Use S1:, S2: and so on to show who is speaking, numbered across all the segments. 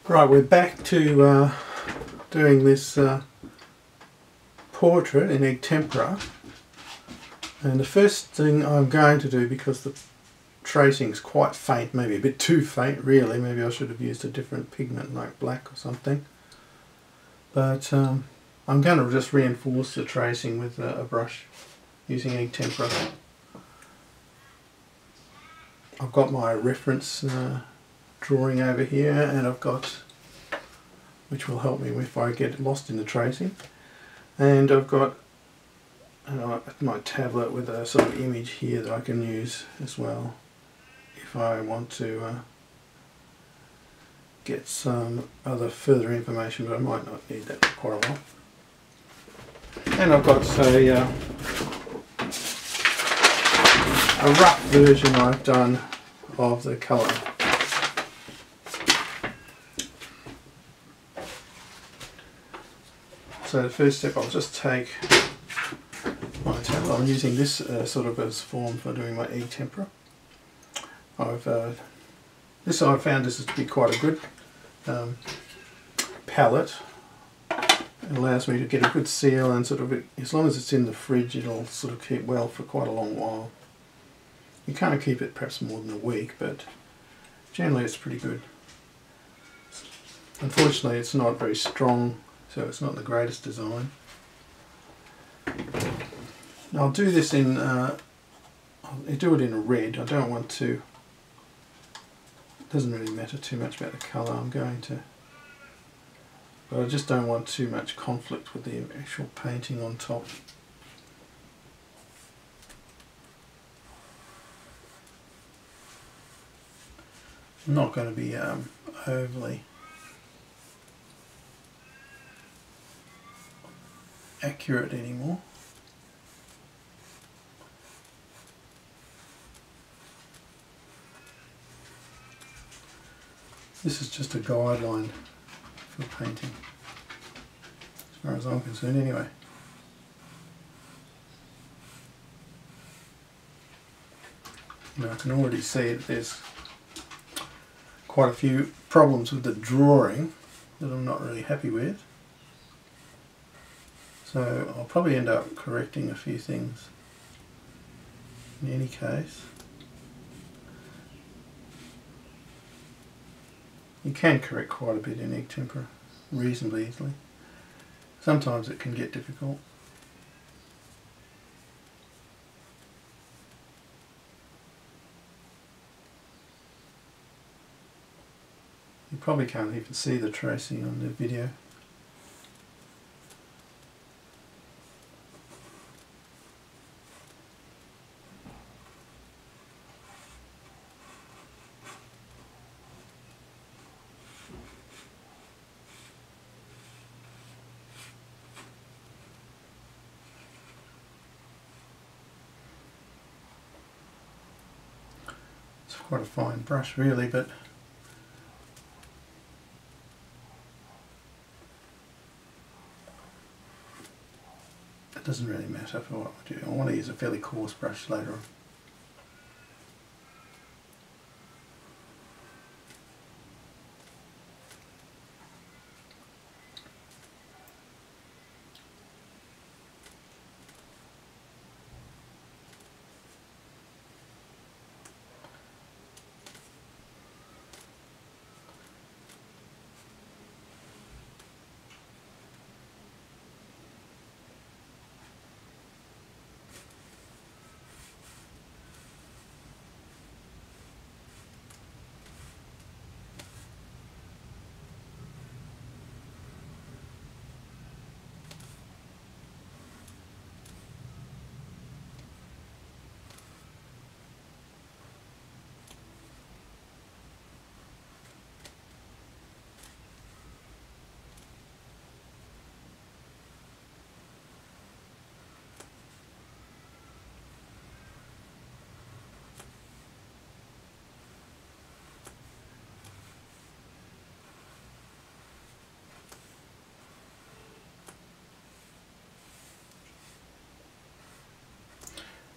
S1: Right, we're back to doing this portrait in egg tempera, and the first thing I'm going to do, because the tracing is quite faint, maybe a bit too faint really, maybe I should have used a different pigment like black or something, but I'm going to just reinforce the tracing with a brush using egg tempera. I've got my reference drawing over here, and I've got, which will help me if I get lost in the tracing, and I've got my tablet with a sort of image here that I can use as well if I want to get some other further information, but I might not need that for quite a while. And I've got a rough version I've done of the colour. So the first step, I'll just take my tablet. I'm using this sort of as form for doing my egg tempera. I've found this to be quite a good palette. It allows me to get a good seal, and sort of, as long as it's in the fridge, it'll sort of keep well for quite a long while. You can't keep it perhaps more than a week, but generally it's pretty good. Unfortunately, it's not very strong, so it's not the greatest design. I'll do this in, I'll do it in a red. I don't want to, it doesn't really matter too much about the colour. I'm going to, but I just don't want too much conflict with the actual painting on top. I'm not going to be overly accurate anymore. This is just a guideline for painting, as far as I'm concerned anyway. Now I can already see that there's quite a few problems with the drawing that I'm not really happy with. So I'll probably end up correcting a few things in any case. You can correct quite a bit in egg tempera reasonably easily. Sometimes it can get difficult. You probably can't even see the tracing on the video. It's quite a fine brush really, but it doesn't really matter for what we do. I want to use a fairly coarse brush later on.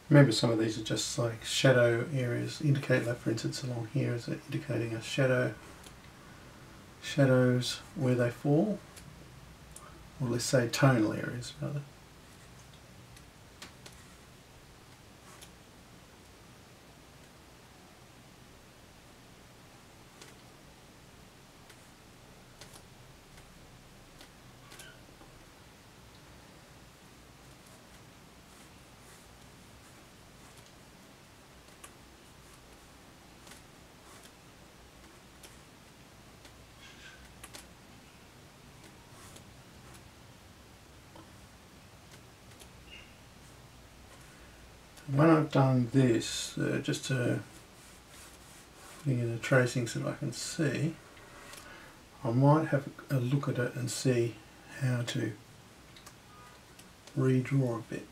S1: Remember, some of these are just like shadow areas, indicate, like for instance along here is indicating a shadow. shadows where they fall, or let's say tonal areas rather. When I've done this, just putting in the tracing so that I can see, I might have a look at it and see how to redraw a bit.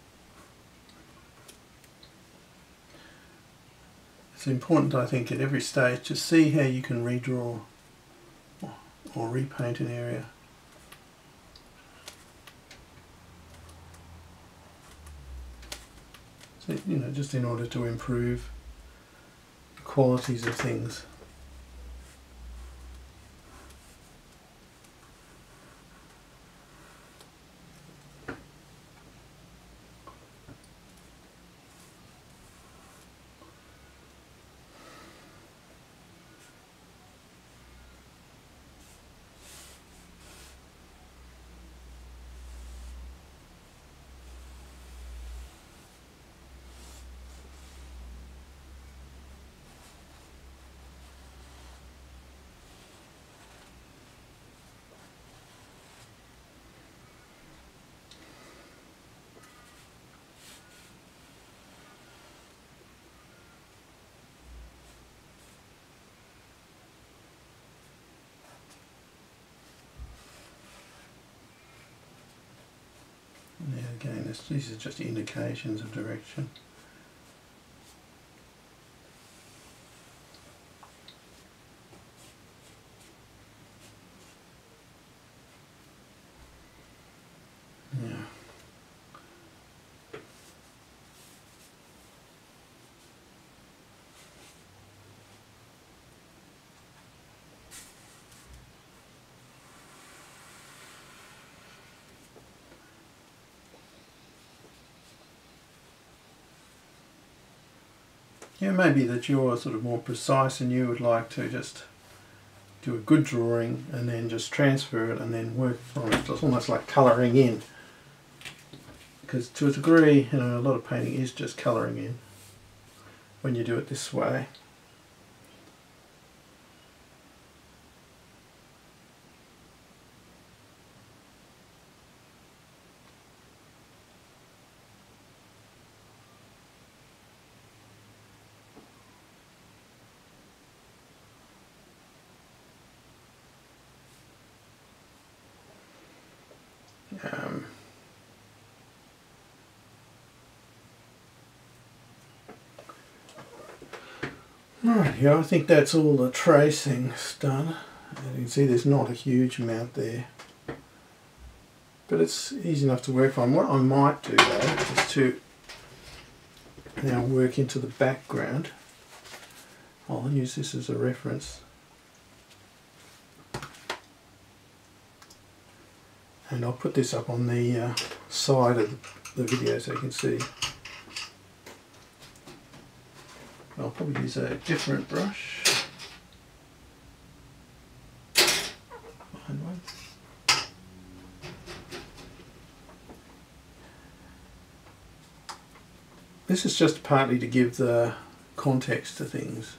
S1: It's important, I think, at every stage to see how you can redraw or repaint an area. So, you know, just in order to improve the qualities of things. Yeah, again, these are just indications of direction. Yeah. Yeah, maybe that you're sort of more precise and you would like to just do a good drawing and then just transfer it and then work from it. It's almost like colouring in. Because to a degree, you know, a lot of painting is just colouring in when you do it this way. Right, yeah, I think that's all the tracing's done. As you can see, there's not a huge amount there, but it's easy enough to work on. What I might do though is to now work into the background. I'll use this as a reference, and I'll put this up on the side of the video so you can see. I'll probably use a different brush. Behind one. This is just partly to give the context to things.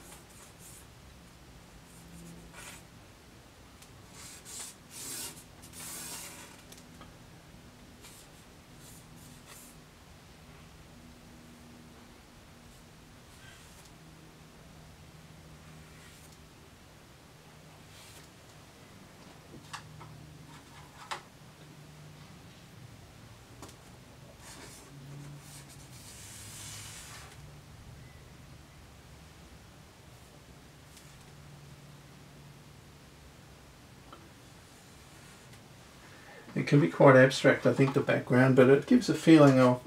S1: It can be quite abstract, I think, the background, but it gives a feeling of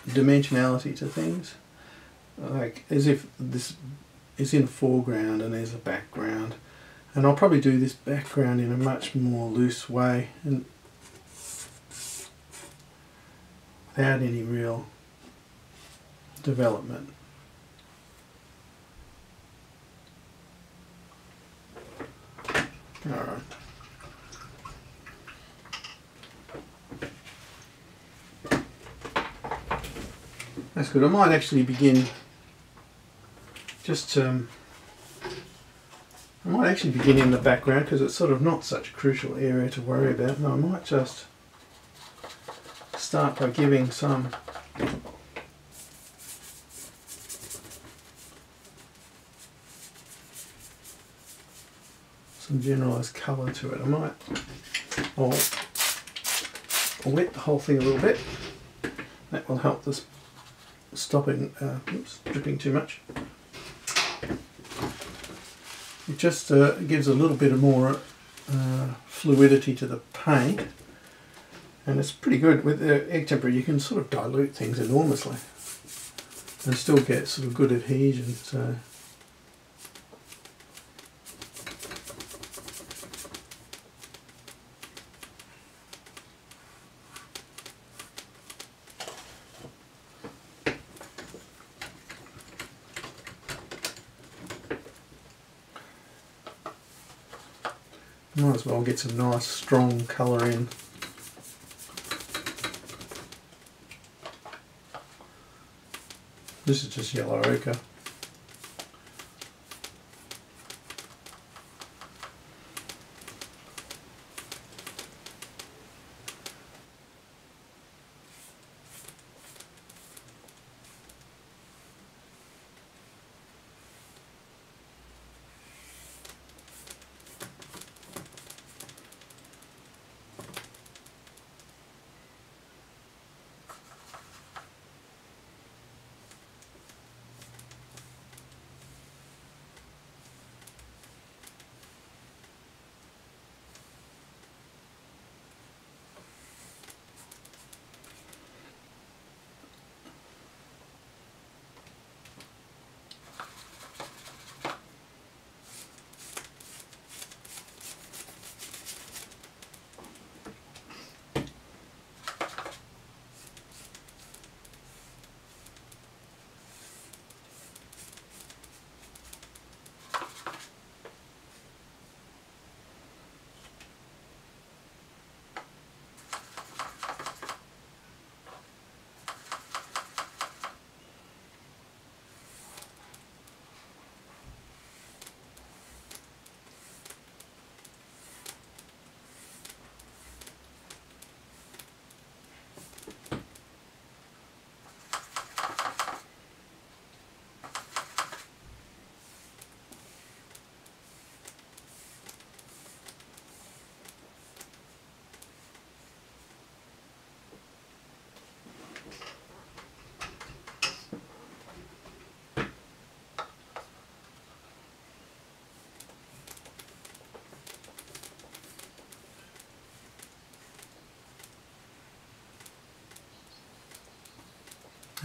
S1: dimensionality to things. Like as if this is in the foreground and there's a background, And I'll probably do this background in a much more loose way and without any real development. Alright. That's good. I might actually begin I might actually begin in the background because it's sort of not such a crucial area to worry about. No, I might just start by giving some generalised colour to it. I'll wet the whole thing a little bit. That will help this stopping dripping too much. It just gives a little bit of more fluidity to the paint, and it's pretty good. With the egg tempera you can sort of dilute things enormously and still get sort of good adhesion. So might as well get some nice strong colour in. This is just yellow ochre.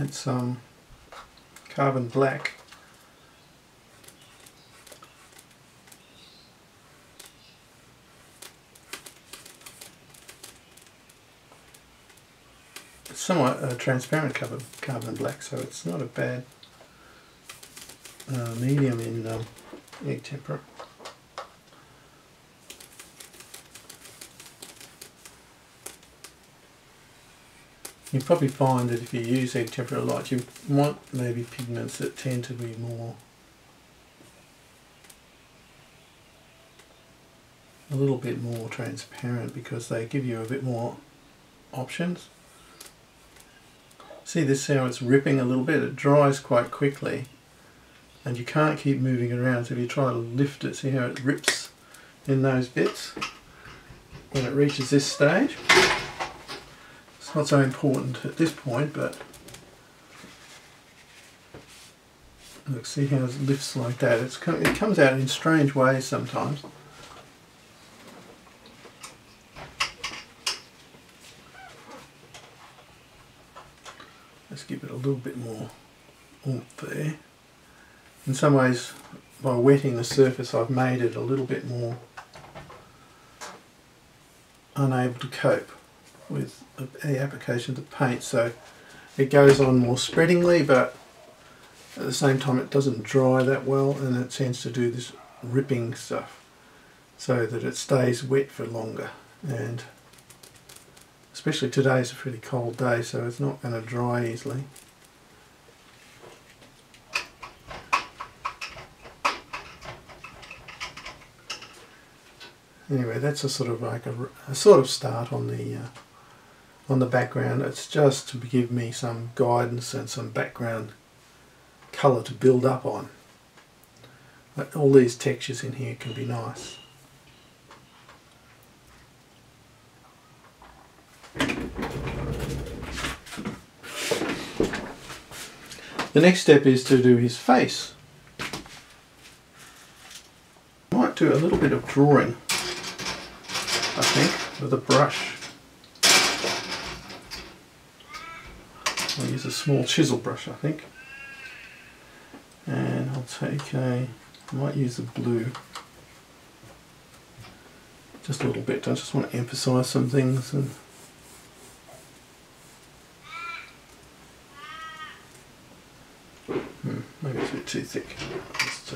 S1: It's carbon black. It's somewhat transparent carbon black, so it's not a bad medium in egg tempera. You probably find that if you use egg tempera a lot, you want maybe pigments that tend to be a little bit more transparent because they give you a bit more options. See this, how it's ripping a little bit? It dries quite quickly and you can't keep moving it around, so if you try to lift it, see how it rips in those bits when it reaches this stage. It's not so important at this point, but look, see how it lifts like that. It comes out in strange ways sometimes. Let's give it a little bit more oomph there. in some ways, by wetting the surface, I've made it a little bit more unable to cope with the application of the paint, so it goes on more spreadingly, but at the same time it doesn't dry that well, and it tends to do this ripping stuff so that it stays wet for longer. And especially today's a pretty cold day, so it's not going to dry easily. Anyway, that's a sort of like a sort of start on the background. It's just to give me some guidance and some background colour to build up on. But all these textures in here can be nice. The next step is to do his face. I might do a little bit of drawing, I think, with a brush. I'll use a small chisel brush, I think. And I'll take I might use a blue. Just a little bit. I just want to emphasise some things. And maybe it's a bit too thick. Just,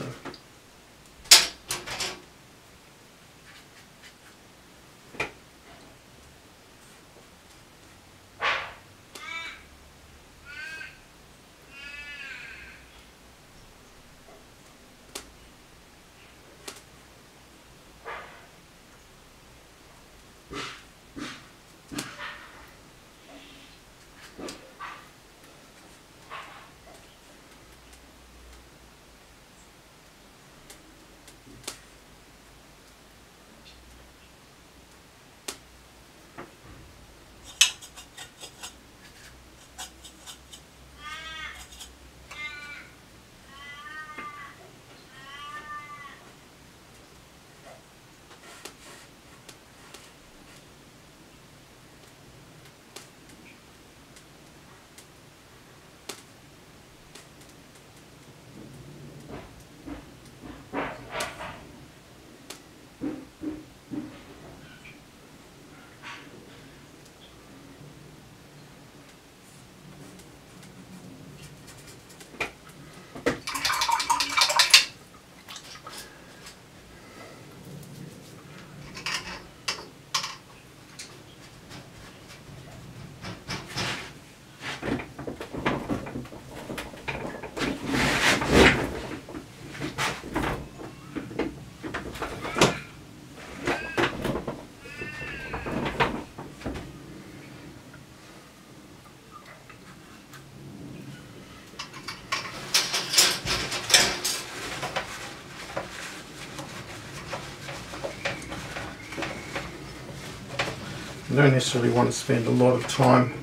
S1: I don't necessarily want to spend a lot of time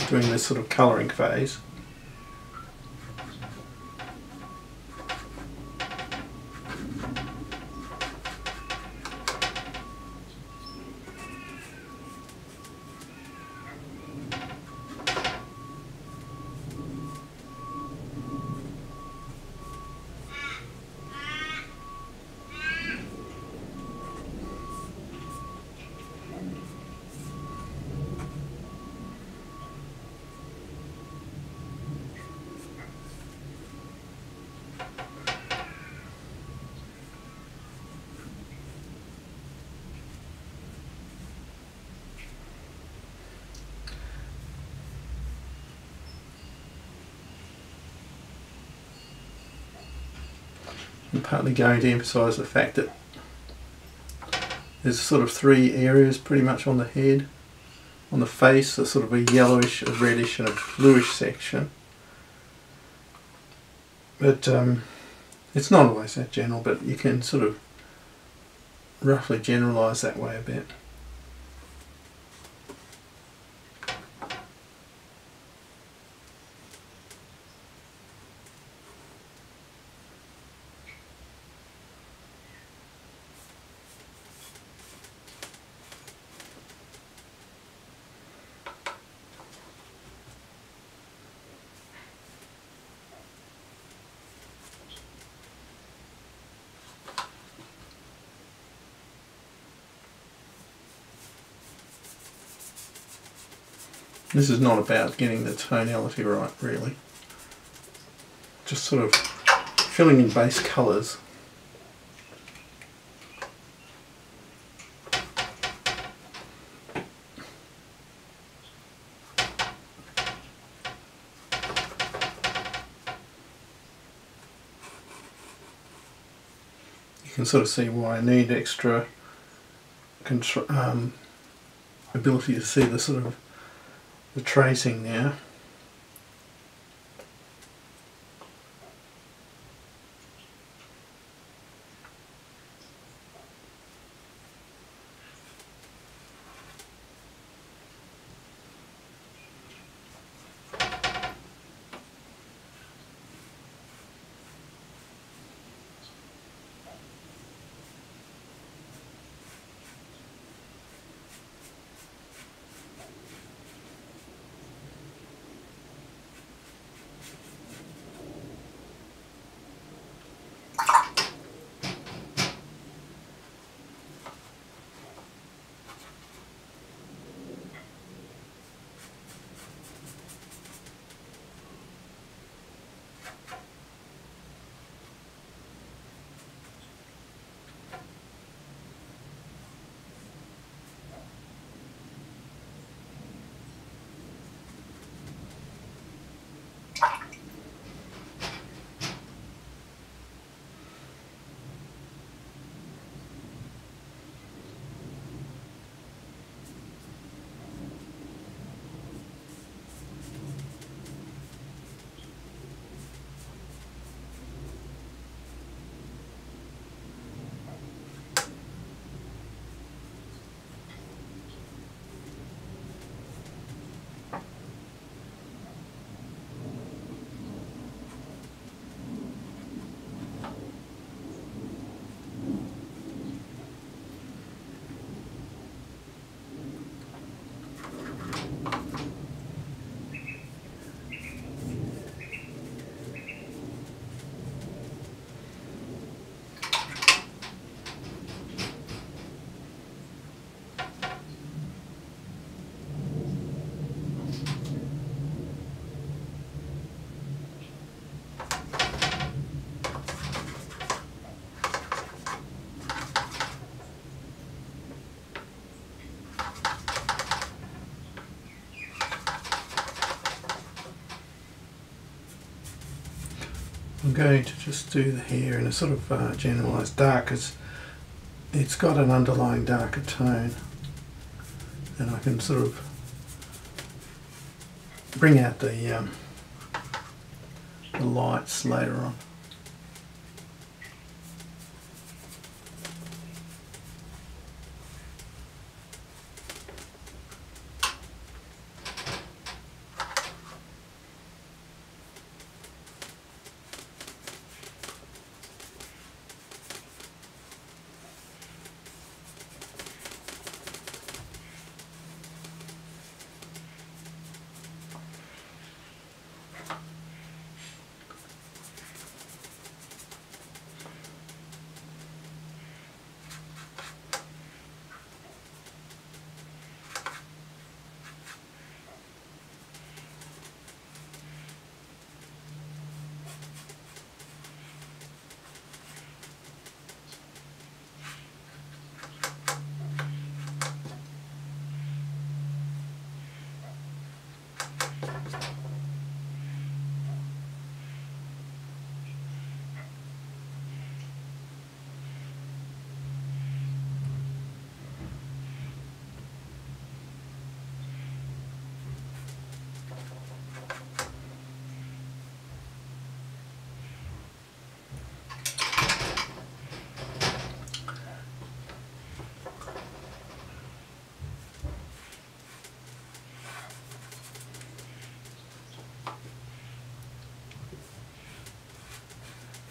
S1: doing this sort of colouring phase. I'm partly going to emphasise the fact that there's sort of three areas pretty much on the head. On the face, there's sort of a yellowish, a reddish and a bluish section. But it's not always that general, but you can sort of roughly generalise that way a bit. This is not about getting the tonality right, really. Just sort of filling in base colours. You can sort of see why I need extra ability to see the sort of the tracing now. I'm going to just do the hair in a sort of generalised dark, because it's got an underlying darker tone, and I can sort of bring out the lights later on.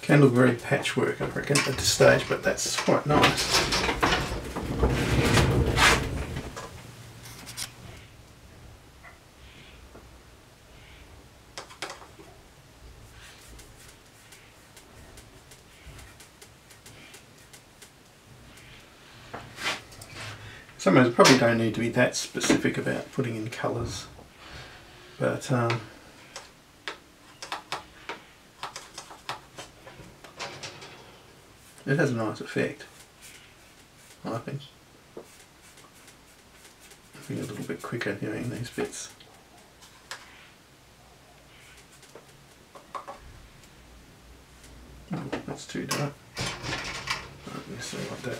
S1: Can look very patchwork, I reckon, at this stage, but that's quite nice. Sometimes I probably don't need to be that specific about putting in colours. But it has a nice effect, I think. Being a little bit quicker doing these bits. Oh, that's too dark. Not necessarily like that.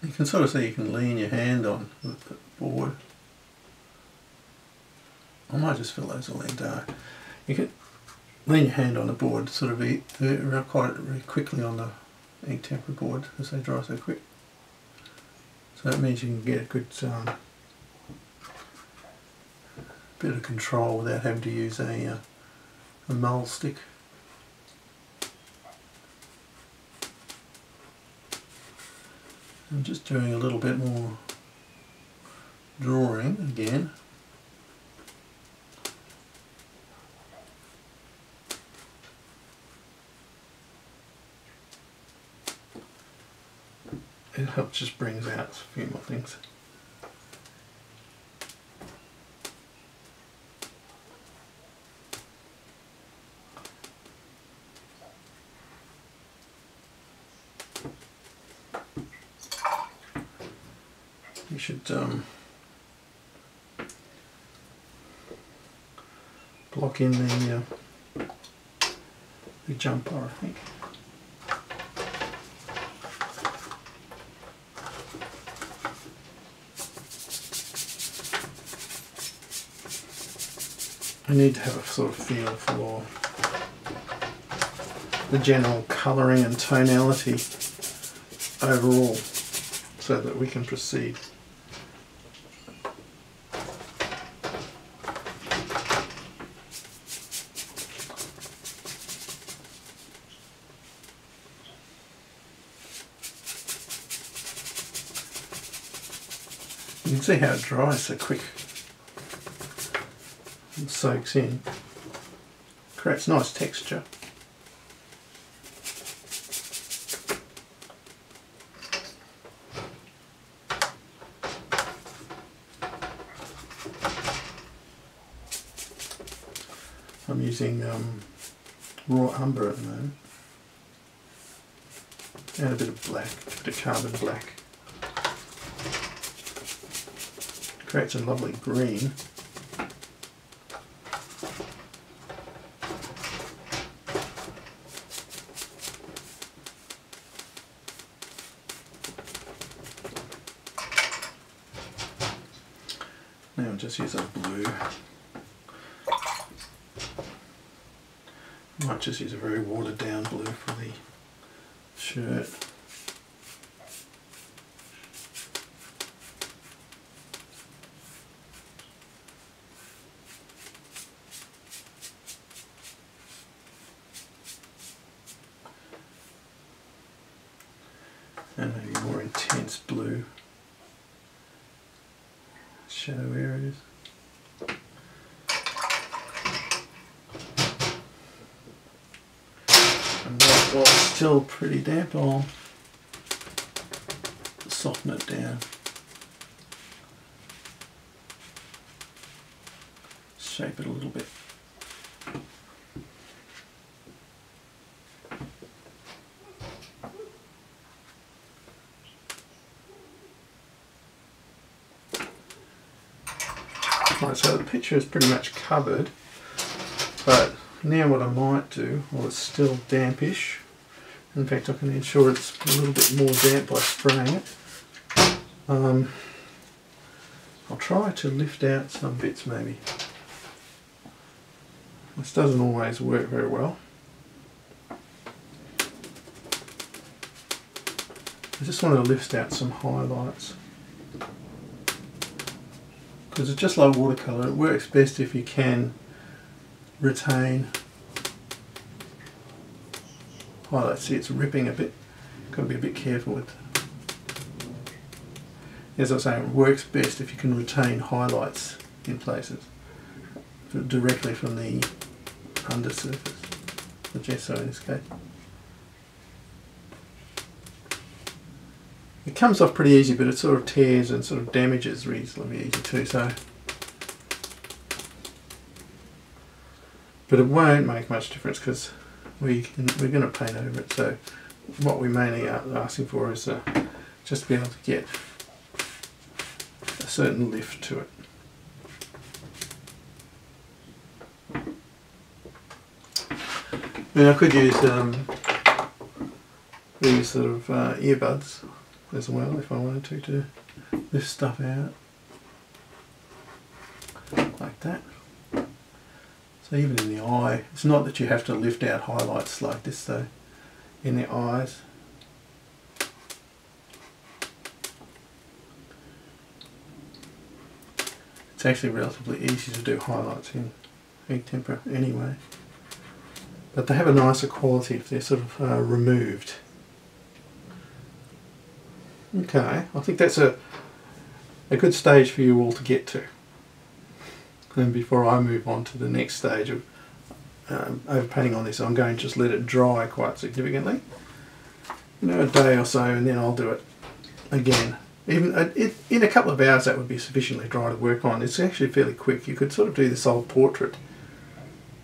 S1: You can sort of see you can lean your hand on the board. I might just fill those all in dark. You can lean your hand on the board, sort of quite really quickly on the ink tempera board because they dry so quick. So that means you can get a good bit of control without having to use a mull stick. I'm just doing a little bit more drawing again. It helps, just brings out a few more things. You should block in the jumper, I think. I need to have a sort of feel for the general colouring and tonality overall so that we can proceed. You can see how it dries so quick and soaks in. Creates nice texture. I'm using raw umber at the moment. And a bit of black, a bit of carbon black. Creates a lovely green. Now I'll just use a blue. Might just use a very watered down blue for the shirt. And maybe more intense blue shadow areas. And while it's still pretty damp, I'll soften it down. Shape it a little bit. Right, so the picture is pretty much covered, but now what I might do, while it's still dampish In fact, I can ensure it's a little bit more damp by spraying it. I'll try to lift out some bits maybe. This doesn't always work very well. I just want to lift out some highlights. Because it's just like watercolour, it works best if you can retain highlights. See, it's ripping a bit. Got to be a bit careful with. As I was saying, it works best if you can retain highlights in places directly from the undersurface, the gesso in this case. It comes off pretty easy, but it sort of tears and sort of damages reasonably easy too. So, but it won't make much difference because we're going to paint over it. So, what we mainly are asking for is just to be able to get a certain lift to it. I mean, I could use these sort of earbuds as well if I wanted to lift stuff out like that. So even in the eye, it's not that you have to lift out highlights like this though. In the eyes, it's actually relatively easy to do highlights in tempera anyway. But they have a nicer quality if they're sort of removed. Okay, I think that's a good stage for you all to get to. And before I move on to the next stage of overpainting on this, I'm going to just let it dry quite significantly. You know, a day or so, and then I'll do it again. Even in a couple of hours that would be sufficiently dry to work on. It's actually fairly quick. You could sort of do this old portrait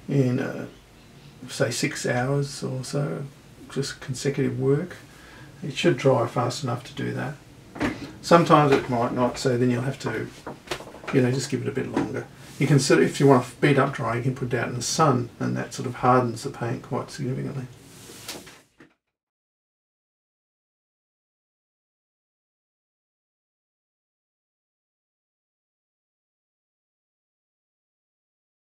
S1: in say 6 hours or so, just consecutive work. It should dry fast enough to do that. Sometimes it might not, so then you'll have to, you know, just give it a bit longer. You can sort of, if you want to speed up dry, you can put it out in the sun, and that sort of hardens the paint quite significantly.